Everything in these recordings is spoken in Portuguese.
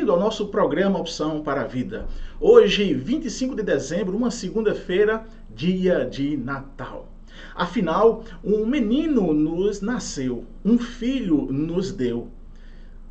bem-vindo ao nosso programa Opção para a Vida. Hoje, 25 de dezembro, uma segunda-feira, dia de Natal. Afinal, um menino nos nasceu, um filho nos deu.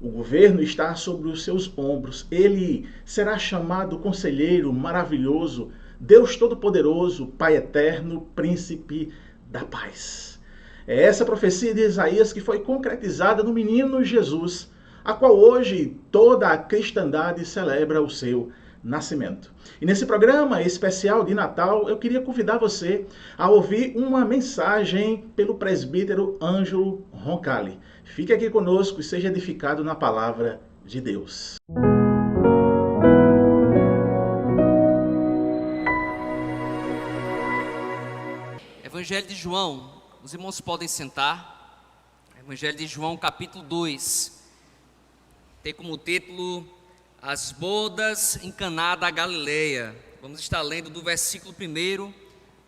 O governo está sobre os seus ombros. Ele será chamado Conselheiro Maravilhoso, Deus Todo-Poderoso, Pai Eterno, Príncipe da Paz. É essa profecia de Isaías que foi concretizada no menino Jesus, a qual hoje toda a cristandade celebra o seu nascimento. E nesse programa especial de Natal, eu queria convidar você a ouvir uma mensagem pelo presbítero Ângelo Roncalli. Fique aqui conosco e seja edificado na palavra de Deus. Evangelho de João, os irmãos podem sentar. Evangelho de João, capítulo 2. Tem como título As bodas em Caná da Galileia. Vamos estar lendo do versículo 1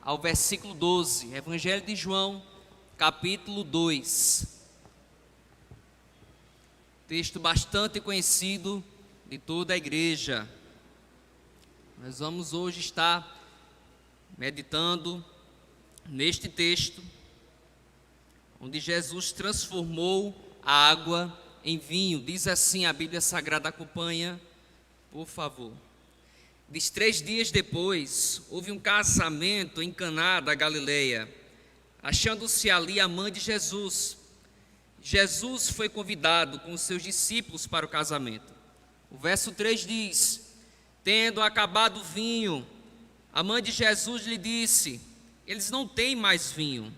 ao versículo 12. Evangelho de João, capítulo 2. Texto bastante conhecido de toda a igreja. Nós vamos hoje estar meditando neste texto, onde Jesus transformou a água em vinho. Diz assim a Bíblia Sagrada, acompanha, por favor. Diz: 3 dias depois, houve um casamento em Caná da Galileia, achando-se ali a mãe de Jesus. Jesus foi convidado com os seus discípulos para o casamento. O verso 3 diz: tendo acabado o vinho, a mãe de Jesus lhe disse: eles não têm mais vinho.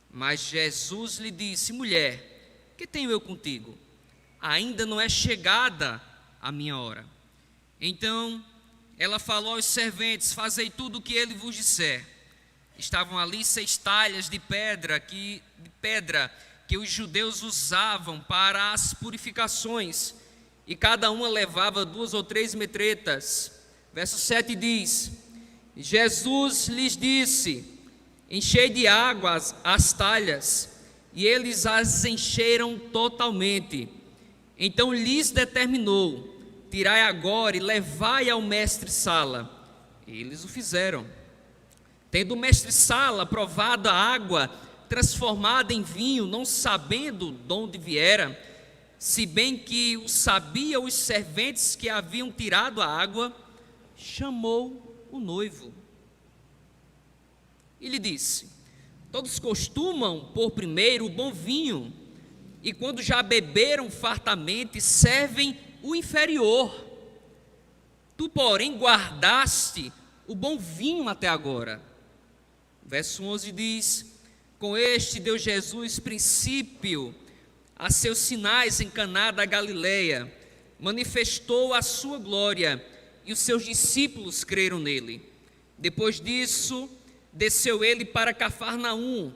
Mas Jesus lhe disse: mulher, que tenho eu contigo? Ainda não é chegada a minha hora. Então ela falou aos serventes: fazei tudo o que ele vos disser. Estavam ali 6 talhas de pedra que os judeus usavam para as purificações, e cada uma levava 2 ou 3 metretas. Verso 7 diz: Jesus lhes disse: enchei de água as talhas, e eles as encheram totalmente. Então lhes determinou: tirai agora e levai ao mestre-sala. Eles o fizeram. Tendo o mestre-sala provado a água transformada em vinho, não sabendo de onde viera, se bem que o sabiam os serventes que haviam tirado a água, chamou o noivo e lhe disse: todos costumam pôr primeiro o bom vinho, e quando já beberam fartamente, servem o inferior. Tu, porém, guardaste o bom vinho até agora. Verso 11 diz: com este deu Jesus princípio a seus sinais em Caná da Galileia, manifestou a sua glória, e os seus discípulos creram nele. Depois disso, desceu ele para Cafarnaum,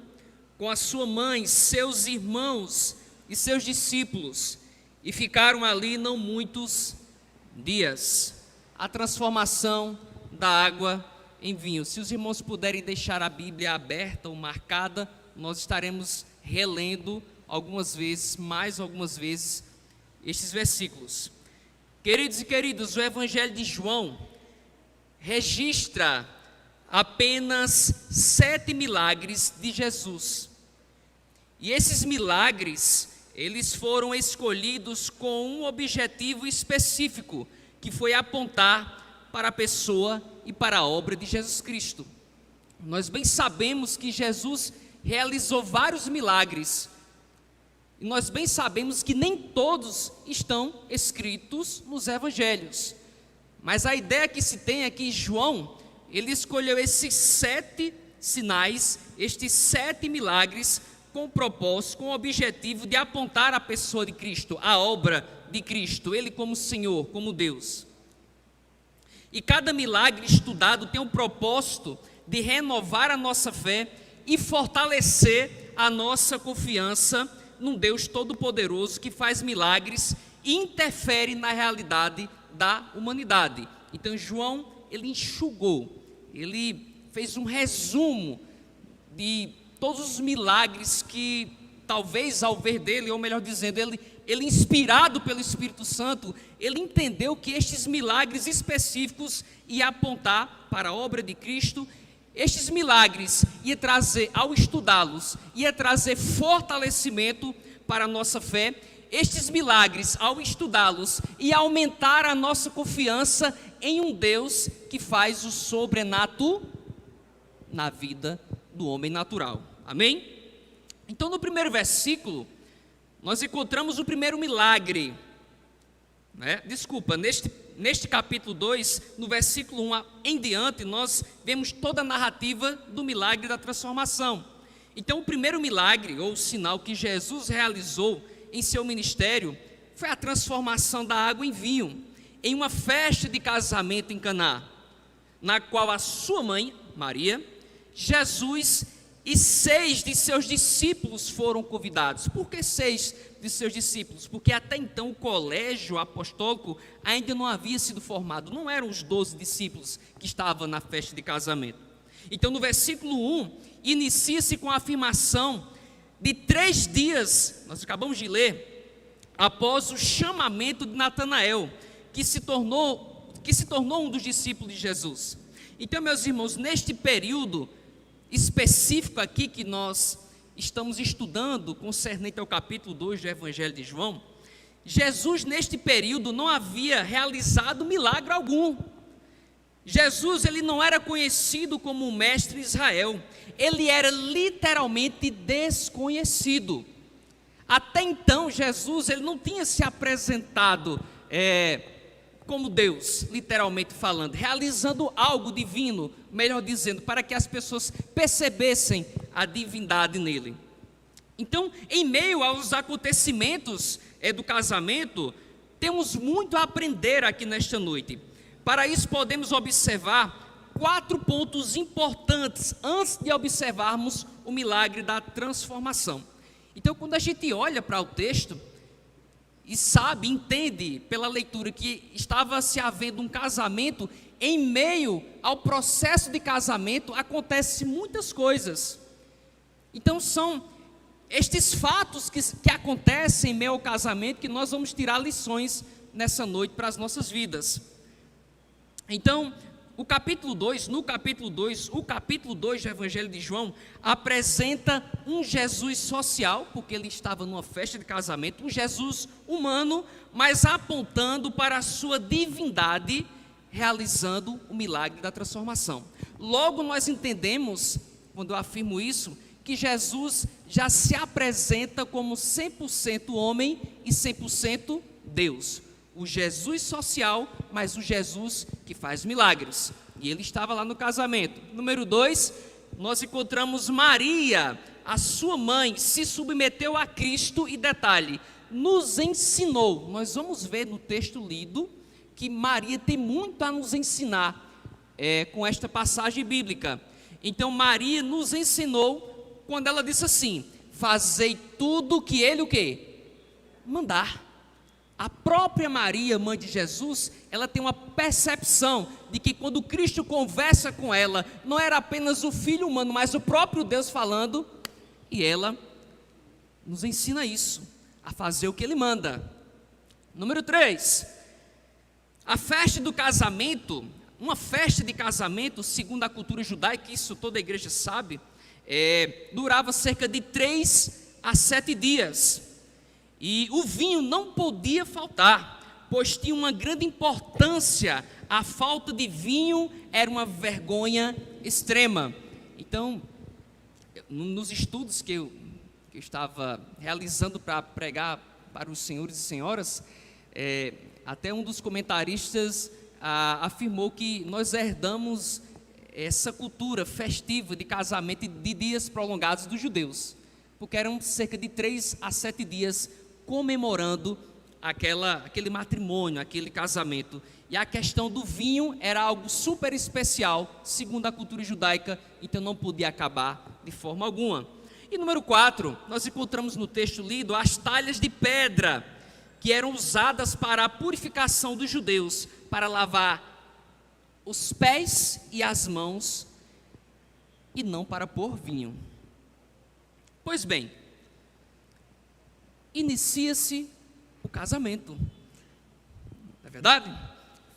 com a sua mãe, seus irmãos e seus discípulos, e ficaram ali não muitos dias. A transformação da água em vinho. Se os irmãos puderem deixar a Bíblia aberta ou marcada, nós estaremos relendo mais algumas vezes, estes versículos. Queridos e queridas, o Evangelho de João registra apenas 7 milagres de Jesus. E esses milagres, eles foram escolhidos com um objetivo específico, que foi apontar para a pessoa e para a obra de Jesus Cristo. Nós bem sabemos que Jesus realizou vários milagres, e nós bem sabemos que nem todos estão escritos nos evangelhos. Mas a ideia que se tem é que João, ele escolheu esses 7 sinais, estes 7 milagres, com o propósito, com o objetivo de apontar a pessoa de Cristo, a obra de Cristo, ele como Senhor, como Deus. E cada milagre estudado tem o propósito de renovar a nossa fé e fortalecer a nossa confiança num Deus Todo-Poderoso que faz milagres e interfere na realidade da humanidade. Então João, ele enxugou, ele fez um resumo de todos os milagres que, talvez ao ver dele, ou melhor dizendo, ele ele inspirado pelo Espírito Santo, ele entendeu que estes milagres específicos iam apontar para a obra de Cristo. Estes milagres iam trazer, ao estudá-los, ia trazer fortalecimento para a nossa fé. Estes milagres, ao estudá-los, iam aumentar a nossa confiança em um Deus que faz o sobrenatural na vida do homem natural. Amém? Então, no primeiro versículo, nós encontramos o primeiro milagre, né? Neste capítulo 2, no versículo 1 em diante, nós vemos toda a narrativa do milagre da transformação. Então, o primeiro milagre, ou sinal que Jesus realizou em seu ministério, foi a transformação da água em vinho, em uma festa de casamento em Caná, na qual a sua mãe, Maria, Jesus e 6 de seus discípulos foram convidados. Por que 6 de seus discípulos? Porque até então o colégio apostólico ainda não havia sido formado, não eram os 12 discípulos que estavam na festa de casamento. Então, no versículo 1, inicia-se com a afirmação de 3 dias, nós acabamos de ler, após o chamamento de Natanael, que se tornou um dos discípulos de Jesus. Então, meus irmãos, neste período específico aqui que nós estamos estudando, concernente ao capítulo 2 do Evangelho de João, Jesus neste período não havia realizado milagre algum. Jesus, ele não era conhecido como o mestre Israel, ele era literalmente desconhecido. Até então, Jesus, ele não tinha se apresentado como Deus, literalmente falando, realizando algo divino, melhor dizendo, para que as pessoas percebessem a divindade nele. Então, em meio aos acontecimentos do casamento, temos muito a aprender aqui nesta noite. Para isso, podemos observar 4 pontos importantes antes de observarmos o milagre da transformação. Então, quando a gente olha para o texto e entende pela leitura que estava se havendo um casamento, em meio ao processo de casamento acontecem muitas coisas. Então, são estes fatos que acontecem em meio ao casamento que nós vamos tirar lições nessa noite para as nossas vidas. Então, no capítulo 2 do Evangelho de João apresenta um Jesus social, porque ele estava numa festa de casamento, um Jesus humano, mas apontando para a sua divindade, realizando o milagre da transformação. Logo nós entendemos, quando eu afirmo isso, que Jesus já se apresenta como 100% homem e 100% Deus. O Jesus social, mas o Jesus que faz milagres. E ele estava lá no casamento. Número 2, nós encontramos Maria, a sua mãe, se submeteu a Cristo e, detalhe, nos ensinou. Nós vamos ver no texto lido que Maria tem muito a nos ensinar com esta passagem bíblica. Então Maria nos ensinou quando ela disse assim: fazei tudo o que ele o quê? Mandar. A própria Maria, mãe de Jesus, ela tem uma percepção de que quando Cristo conversa com ela, não era apenas o Filho humano, mas o próprio Deus falando, e ela nos ensina isso, a fazer o que Ele manda. Número 3, a festa do casamento, uma festa de casamento, segundo a cultura judaica, isso toda a igreja sabe, durava cerca de 3 a 7 dias. E o vinho não podia faltar, pois tinha uma grande importância. A falta de vinho era uma vergonha extrema. Então, nos estudos que eu estava realizando para pregar para os senhores e senhoras, até um dos comentaristas afirmou que nós herdamos essa cultura festiva de casamento de dias prolongados dos judeus, porque eram cerca de 3 a 7 dias comemorando aquele matrimônio, aquele casamento. E a questão do vinho era algo super especial, segundo a cultura judaica, então não podia acabar de forma alguma. E número 4, nós encontramos no texto lido as talhas de pedra, que eram usadas para a purificação dos judeus, para lavar os pés e as mãos, e não para pôr vinho. Pois bem, inicia-se o casamento. Não é verdade?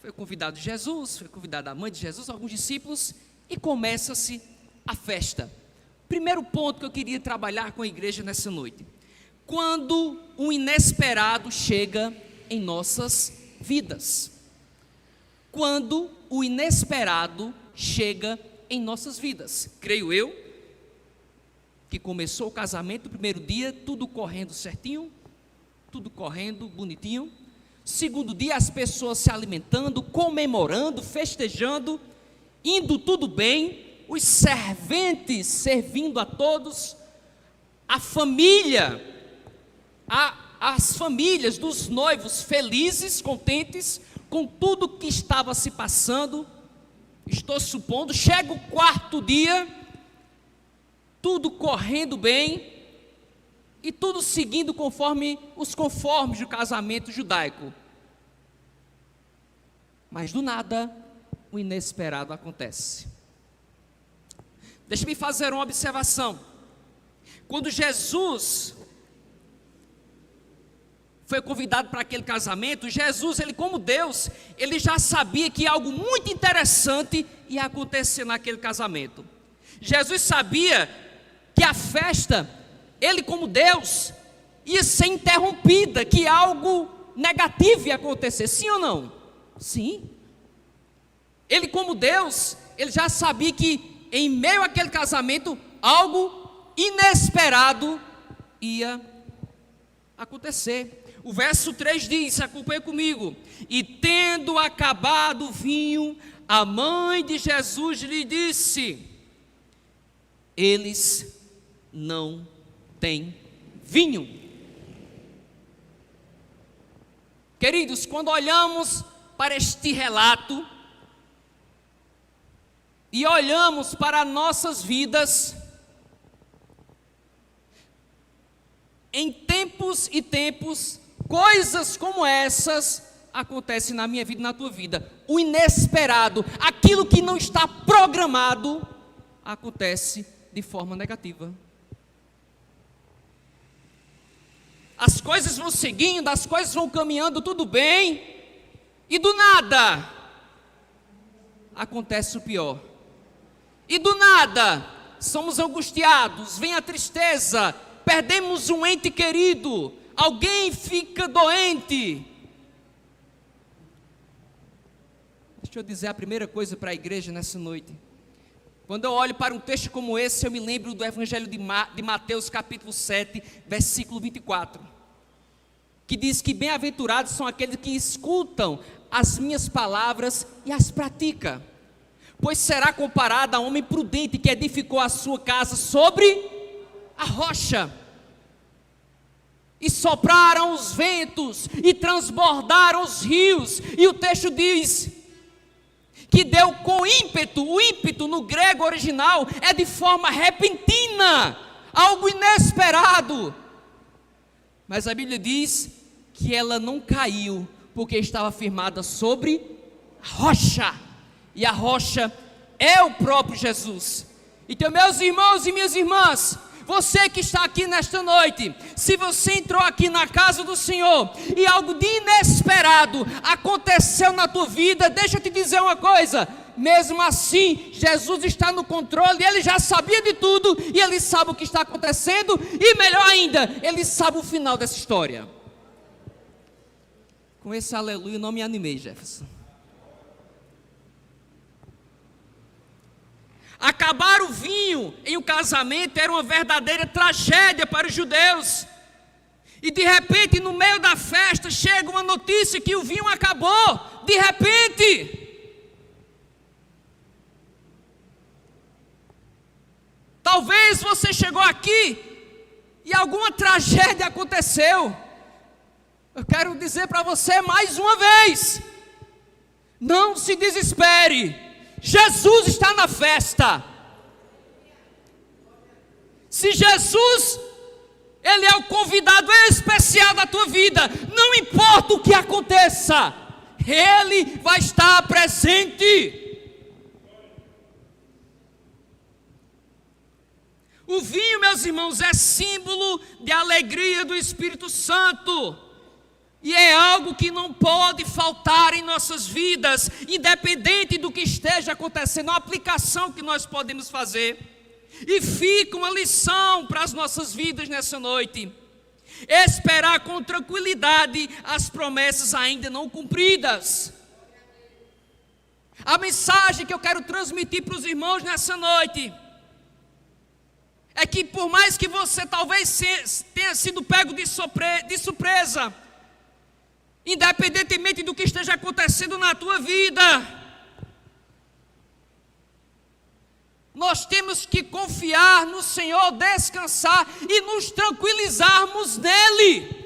Foi convidado Jesus, foi convidada a mãe de Jesus, alguns discípulos, e começa-se a festa. Primeiro ponto que eu queria trabalhar com a igreja nessa noite: quando o inesperado chega em nossas vidas. Quando o inesperado chega em nossas vidas. Creio eu que começou o casamento, o primeiro dia, tudo correndo certinho, tudo correndo bonitinho. Segundo dia, as pessoas se alimentando, comemorando, festejando, indo tudo bem, os serventes servindo a todos, a família, as famílias dos noivos felizes, contentes com tudo que estava se passando. Estou supondo, chega o quarto dia, tudo correndo bem, e tudo seguindo conforme os conformes do casamento judaico. Mas do nada, o inesperado acontece. Deixa-me fazer uma observação. Quando Jesus foi convidado para aquele casamento, Jesus, ele como Deus, ele já sabia que algo muito interessante ia acontecer naquele casamento. Jesus sabia que a festa, ele como Deus, ia ser interrompida, que algo negativo ia acontecer, sim ou não? Sim. Ele como Deus, ele já sabia que em meio àquele casamento, algo inesperado ia acontecer. O verso 3 diz, acompanha comigo: e tendo acabado o vinho, a mãe de Jesus lhe disse: eles não têm vinho. Queridos, quando olhamos para este relato e olhamos para nossas vidas, em tempos e tempos, coisas como essas acontecem na minha vida e na tua vida. O inesperado, aquilo que não está programado, acontece de forma negativa. As coisas vão seguindo, as coisas vão caminhando, tudo bem, e do nada acontece o pior. E do nada somos angustiados, vem a tristeza, perdemos um ente querido, alguém fica doente. Deixa eu dizer a primeira coisa para a igreja nessa noite. Quando eu olho para um texto como esse, eu me lembro do Evangelho de Mateus capítulo 7, versículo 24, que diz que bem-aventurados são aqueles que escutam as minhas palavras e as praticam, pois será comparado a um homem prudente que edificou a sua casa sobre a rocha. E sopraram os ventos, e transbordaram os rios, e o texto diz que deu com ímpeto. O ímpeto no grego original é de forma repentina, algo inesperado. Mas a Bíblia diz que ela não caiu, porque estava firmada sobre a rocha, e a rocha é o próprio Jesus. Então, meus irmãos e minhas irmãs, você que está aqui nesta noite, se você entrou aqui na casa do Senhor e algo de inesperado aconteceu na tua vida, deixa eu te dizer uma coisa: mesmo assim, Jesus está no controle, Ele já sabia de tudo, e Ele sabe o que está acontecendo, e melhor ainda, Ele sabe o final dessa história. Com esse aleluia eu não me animei, Jefferson. Acabar o vinho em um casamento era uma verdadeira tragédia para os judeus. E de repente, no meio da festa, chega uma notícia que o vinho acabou. De repente. Talvez você chegou aqui e alguma tragédia aconteceu. Eu quero dizer para você mais uma vez: não se desespere. Jesus está na festa. Se Jesus, Ele é o convidado especial da tua vida, não importa o que aconteça, Ele vai estar presente. O vinho, meus irmãos, é símbolo de alegria do Espírito Santo. E é algo que não pode faltar em nossas vidas, independente do que esteja acontecendo, uma aplicação que nós podemos fazer. E fica uma lição para as nossas vidas nessa noite: esperar com tranquilidade as promessas ainda não cumpridas. A mensagem que eu quero transmitir para os irmãos nessa noite é que, por mais que você talvez tenha sido pego de surpresa, independentemente do que esteja acontecendo na tua vida, nós temos que confiar no Senhor, descansar e nos tranquilizarmos nele.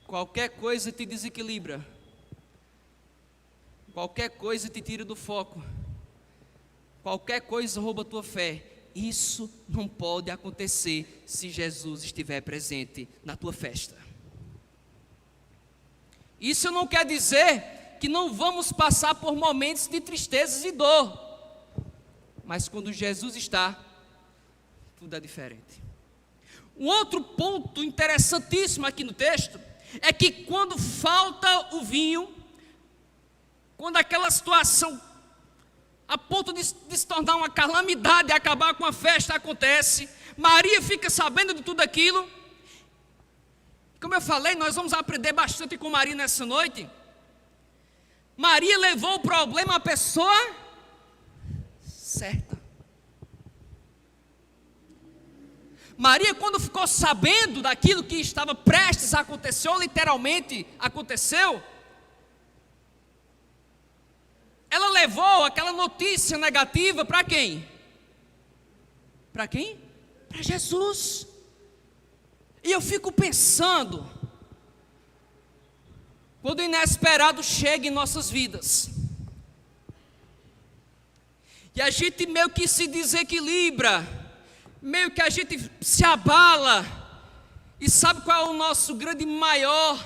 Qualquer coisa te desequilibra, qualquer coisa te tira do foco, qualquer coisa rouba a tua fé. Isso não pode acontecer se Jesus estiver presente na tua festa. Isso não quer dizer que não vamos passar por momentos de tristezas e dor, mas quando Jesus está, tudo é diferente. Um outro ponto interessantíssimo aqui no texto é que quando falta o vinho, quando aquela situação a ponto de se tornar uma calamidade e acabar com a festa acontece, Maria fica sabendo de tudo aquilo. Como eu falei, nós vamos aprender bastante com Maria nessa noite. Maria levou o problema à pessoa certa. Maria, quando ficou sabendo daquilo que estava prestes a acontecer, ou literalmente aconteceu, ela levou aquela notícia negativa para quem? Para quem? Para Jesus. E eu fico pensando, quando o inesperado chega em nossas vidas, e a gente meio que se desequilibra, meio que a gente se abala, e sabe qual é o nosso grande maior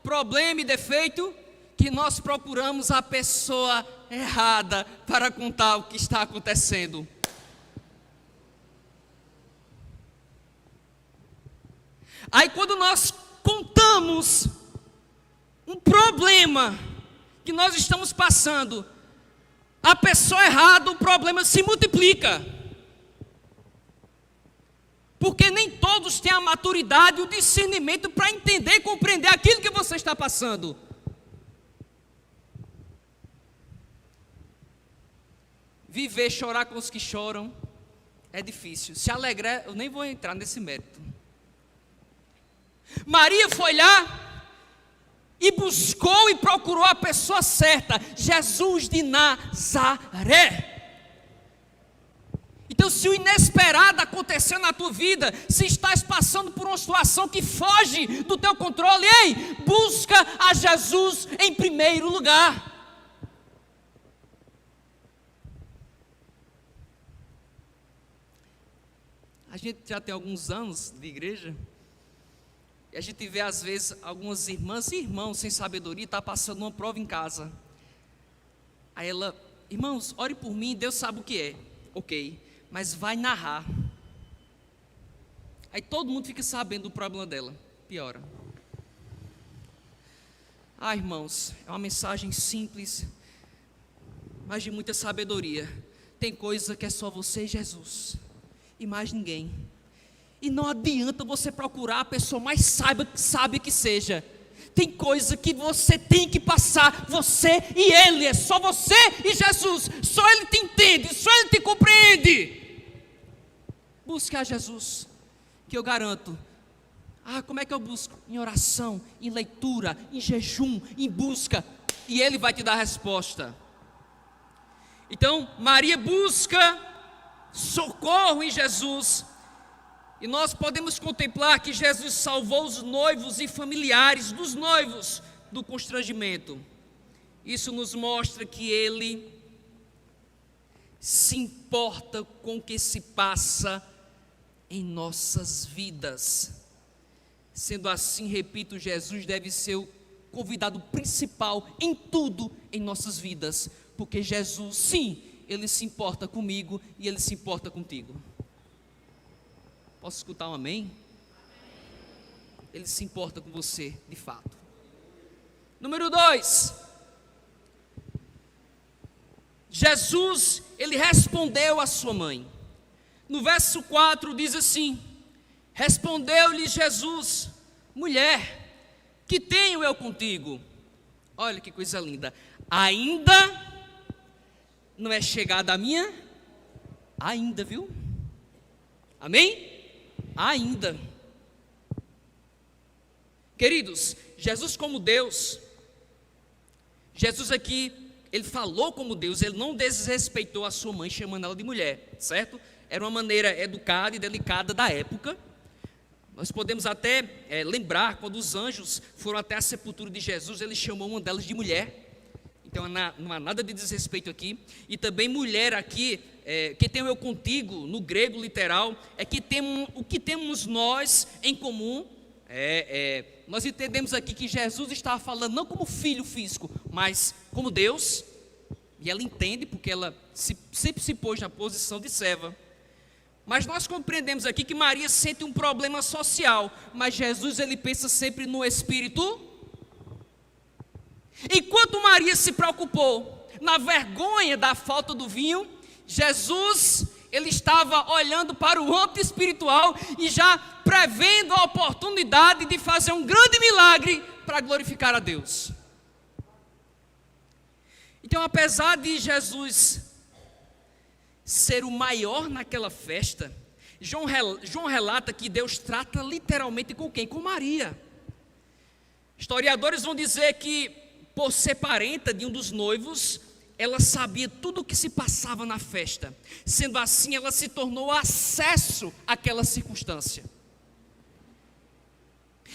problema e defeito? Que nós procuramos a pessoa errada para contar o que está acontecendo. Aí quando nós contamos um problema que nós estamos passando, a pessoa errada, o problema se multiplica. Porque nem todos têm a maturidade e o discernimento para entender e compreender aquilo que você está passando. Viver, chorar com os que choram é difícil. Se alegrar, eu nem vou entrar nesse mérito. Maria foi lá e buscou e procurou a pessoa certa, Jesus de Nazaré. Então, se o inesperado aconteceu na tua vida, se estás passando por uma situação que foge do teu controle, ei, busca a Jesus em primeiro lugar. A gente já tem alguns anos de igreja, e a gente vê às vezes algumas irmãs e irmãos sem sabedoria, está passando uma prova em casa. Aí ela, irmãos, ore por mim, Deus sabe o que é. Ok, mas vai narrar. Aí todo mundo fica sabendo do problema dela, piora. Irmãos, é uma mensagem simples, mas de muita sabedoria. Tem coisa que é só você e Jesus, e mais ninguém. E não adianta você procurar a pessoa mais sábia que seja. Tem coisa que você tem que passar, você e Ele, é só você e Jesus. Só Ele te entende, só Ele te compreende. Busque a Jesus, que eu garanto. Como é que eu busco? Em oração, em leitura, em jejum, em busca, e Ele vai te dar a resposta. Então, Maria busca socorro em Jesus, e nós podemos contemplar que Jesus salvou os noivos e familiares dos noivos do constrangimento. Isso nos mostra que Ele se importa com o que se passa em nossas vidas. Sendo assim, repito, Jesus deve ser o convidado principal em tudo em nossas vidas, porque Jesus, sim, Ele se importa comigo e Ele se importa contigo. Posso escutar um amém? Ele se importa com você, de fato. Número 2. Jesus, ele respondeu à sua mãe. No verso 4 diz assim: respondeu-lhe Jesus: mulher, que tenho eu contigo? Olha que coisa linda. Ainda não é chegada a minha? Ainda, viu? Amém? Ainda. Queridos, Jesus como Deus, Jesus aqui, ele falou como Deus, ele não desrespeitou a sua mãe chamando ela de mulher, certo? Era uma maneira educada e delicada da época. Nós podemos até lembrar, quando os anjos foram até a sepultura de Jesus, ele chamou uma delas de mulher. Então não há nada de desrespeito aqui. E também mulher aqui, que tenho eu contigo, no grego literal, é que o que temos nós em comum. Nós entendemos aqui que Jesus estava falando não como filho físico, mas como Deus. E ela entende, porque ela sempre se pôs na posição de serva. Mas nós compreendemos aqui que Maria sente um problema social, mas Jesus, ele pensa sempre no espírito. Enquanto Maria se preocupou na vergonha da falta do vinho, Jesus, ele estava olhando para o âmbito espiritual e já prevendo a oportunidade de fazer um grande milagre para glorificar a Deus. Então, apesar de Jesus ser o maior naquela festa, João relata que Deus trata literalmente com quem? Com Maria. Historiadores vão dizer que, por ser parenta de um dos noivos, ela sabia tudo o que se passava na festa. Sendo assim, ela se tornou acesso àquela circunstância.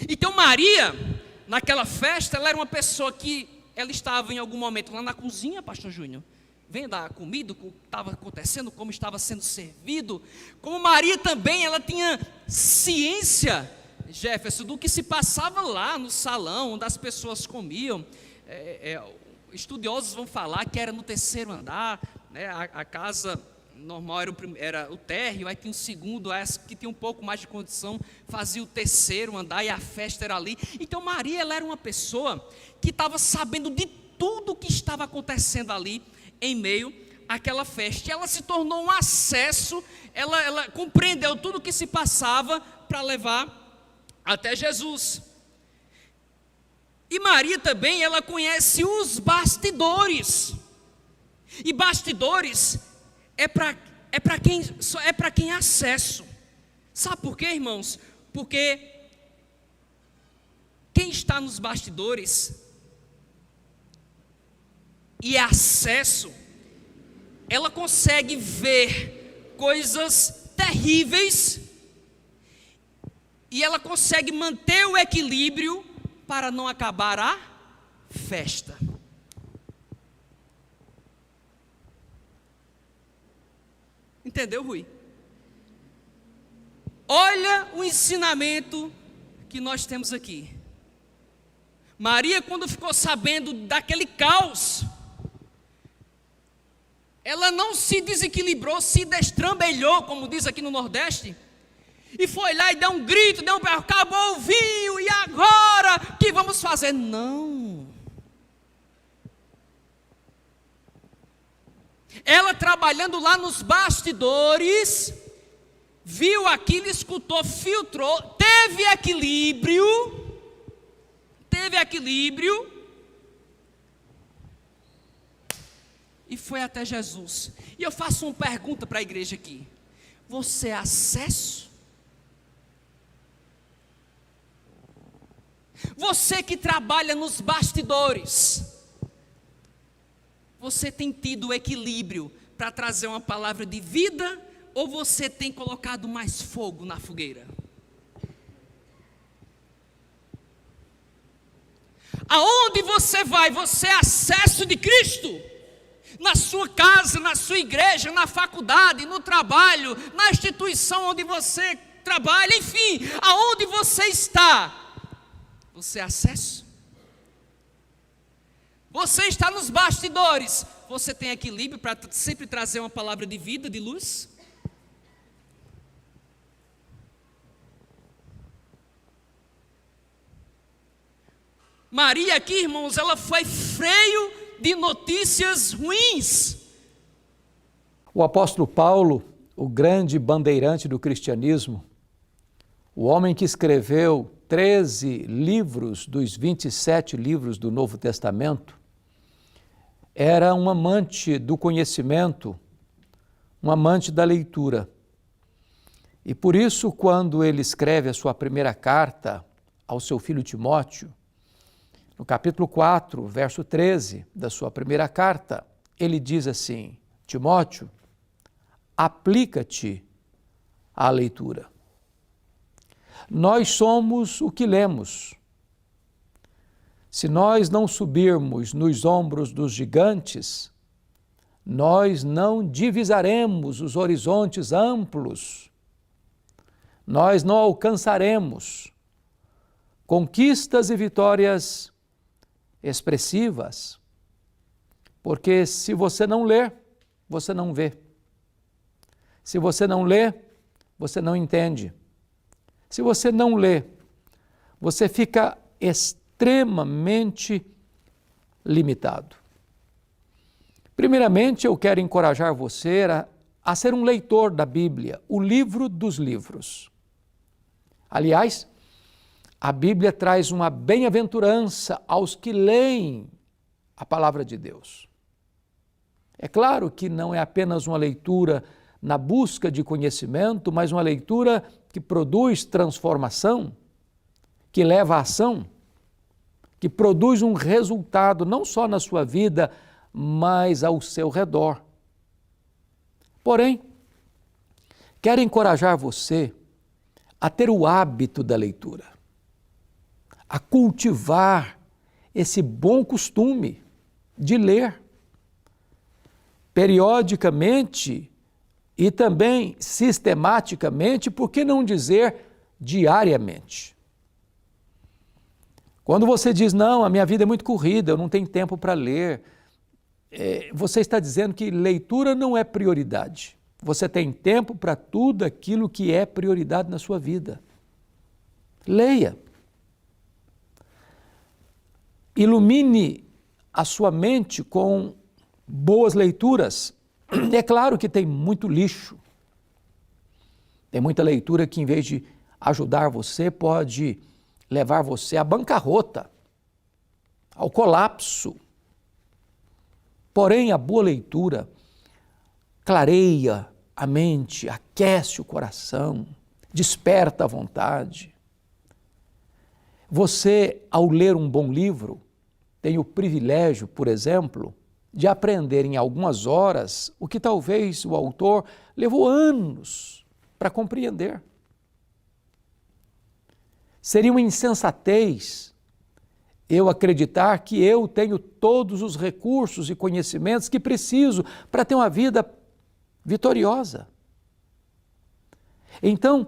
Então Maria, naquela festa, ela era uma pessoa que ela estava em algum momento lá na cozinha, pastor Júnior, vendo a comida, o que estava acontecendo, como estava sendo servido. Como Maria também, ela tinha ciência, Jefferson, do que se passava lá no salão, onde as pessoas comiam. Estudiosos vão falar que era no terceiro andar, né? A casa normal era o térreo, aí tinha o segundo, as que tinha um pouco mais de condição, fazia o terceiro andar e a festa era ali. Então Maria, ela era uma pessoa que estava sabendo de tudo o que estava acontecendo ali, em meio àquela festa. E ela se tornou um acesso, ela compreendeu tudo o que se passava para levar até Jesus. E Maria também, ela conhece os bastidores. E bastidores é para quem é acesso. Sabe por quê, irmãos? Porque quem está nos bastidores e é acesso, ela consegue ver coisas terríveis e ela consegue manter o equilíbrio para não acabar a festa. Entendeu, Rui? Olha o ensinamento que nós temos aqui. Maria, quando ficou sabendo daquele caos, ela não se desequilibrou, se destrambelhou, como diz aqui no Nordeste, e foi lá e deu um grito, acabou o vinho, e agora, o que vamos fazer? Não. Ela trabalhando lá nos bastidores, viu aquilo, escutou, filtrou, teve equilíbrio, e foi até Jesus. E eu faço uma pergunta para a igreja aqui: você é acesso? Você que trabalha nos bastidores, você tem tido equilíbrio para trazer uma palavra de vida, ou você tem colocado mais fogo na fogueira? Aonde você vai, você é acesso de Cristo? Na sua casa, na sua igreja, na faculdade, no trabalho, na instituição onde você trabalha, enfim, aonde você está, você é acesso? Você está nos bastidores, você tem equilíbrio para sempre trazer uma palavra de vida, de luz? Maria aqui, irmãos, ela foi freio de notícias ruins. O apóstolo Paulo, o grande bandeirante do cristianismo, o homem que escreveu 13 livros dos 27 livros do Novo Testamento, era um amante do conhecimento, um amante da leitura. E por isso, quando ele escreve a sua primeira carta ao seu filho Timóteo, no capítulo 4, verso 13 da sua primeira carta, ele diz assim: Timóteo, aplica-te à leitura. Nós somos o que lemos. Se nós não subirmos nos ombros dos gigantes, nós não divisaremos os horizontes amplos, nós não alcançaremos conquistas e vitórias expressivas, porque se você não ler, você não vê. Se você não lê, você não entende. Se você não lê, você fica extremamente limitado. Primeiramente, eu quero encorajar você a ser um leitor da Bíblia, o livro dos livros. Aliás, a Bíblia traz uma bem-aventurança aos que leem a palavra de Deus. É claro que não é apenas uma leitura na busca de conhecimento, mas uma leitura que produz transformação, que leva à ação, que produz um resultado não só na sua vida, mas ao seu redor. Porém, quero encorajar você a ter o hábito da leitura, a cultivar esse bom costume de ler periodicamente e também sistematicamente, por que não dizer diariamente? Quando você diz, não, a minha vida é muito corrida, eu não tenho tempo para ler, você está dizendo que leitura não é prioridade. Você tem tempo para tudo aquilo que é prioridade na sua vida. Leia. Ilumine a sua mente com boas leituras. É claro que tem muito lixo. Tem muita leitura que, em vez de ajudar você, pode levar você à bancarrota, ao colapso. Porém, a boa leitura clareia a mente, aquece o coração, desperta a vontade. Você, ao ler um bom livro, tem o privilégio, por exemplo, de aprender em algumas horas o que talvez o autor levou anos para compreender. Seria uma insensatez eu acreditar que eu tenho todos os recursos e conhecimentos que preciso para ter uma vida vitoriosa. Então,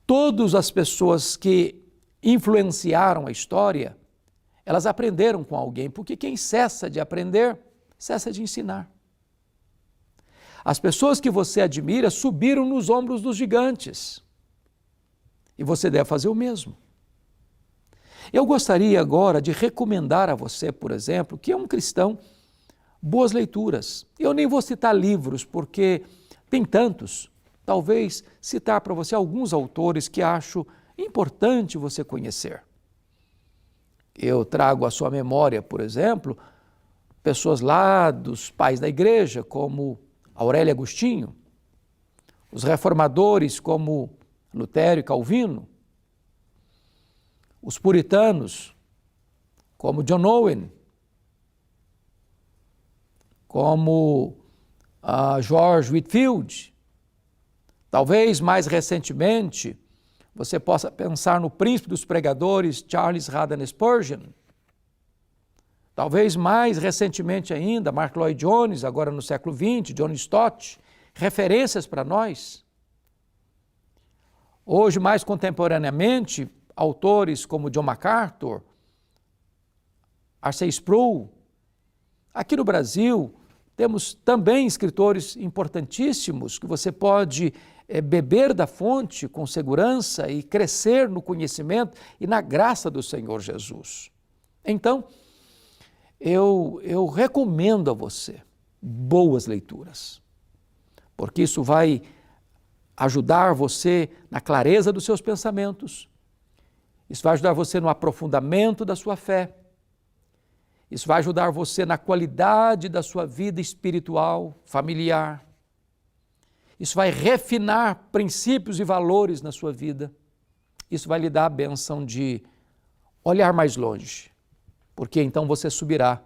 todas as pessoas que influenciaram a história, elas aprenderam com alguém, porque quem cessa de aprender, cessa de ensinar. As pessoas que você admira subiram nos ombros dos gigantes. E você deve fazer o mesmo. Eu gostaria agora de recomendar a você, por exemplo, que é um cristão, boas leituras. Eu nem vou citar livros, porque tem tantos. Talvez citar para você alguns autores que acho importante você conhecer. Eu trago à sua memória, por exemplo, pessoas lá dos pais da igreja, como Aurélio Agostinho, os reformadores como Lutero e Calvino, os puritanos como John Owen, como George Whitefield. Talvez mais recentemente você possa pensar no príncipe dos pregadores Charles Haddon Spurgeon. Talvez mais recentemente ainda Mark Lloyd Jones, agora no século XX, John Stott, referências para nós. Hoje, mais contemporaneamente, autores como John MacArthur, R.C. Sproul. Aqui no Brasil, temos também escritores importantíssimos que você pode beber da fonte com segurança e crescer no conhecimento e na graça do Senhor Jesus. Então, eu recomendo a você boas leituras, porque isso vai ajudar você na clareza dos seus pensamentos, isso vai ajudar você no aprofundamento da sua fé, isso vai ajudar você na qualidade da sua vida espiritual, familiar, isso vai refinar princípios e valores na sua vida, isso vai lhe dar a bênção de olhar mais longe, porque então você subirá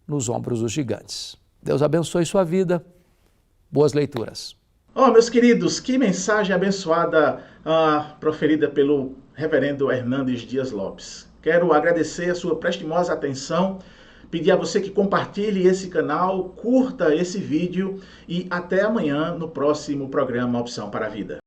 nos ombros dos gigantes. Deus abençoe sua vida. Boas leituras. Oh, meus queridos, que mensagem abençoada proferida pelo reverendo Hernandes Dias Lopes. Quero agradecer a sua prestimosa atenção, pedir a você que compartilhe esse canal, curta esse vídeo e até amanhã no próximo programa Opção para a Vida.